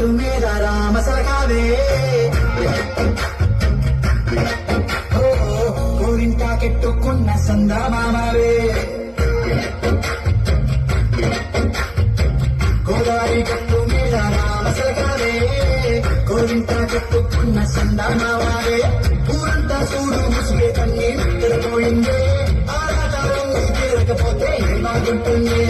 గట్టు మీద రామసలకావే కెట్టుకున్న సందమామవే గోదావరి గట్టు మీద రామసలకావే గోరింట కెట్టుకున్న సందమామవే ఊరంతా చూడు ముసుగే కన్నీ నిద్రపోయిందే ఆరాటం తీరకపోతే బాగుంటుంది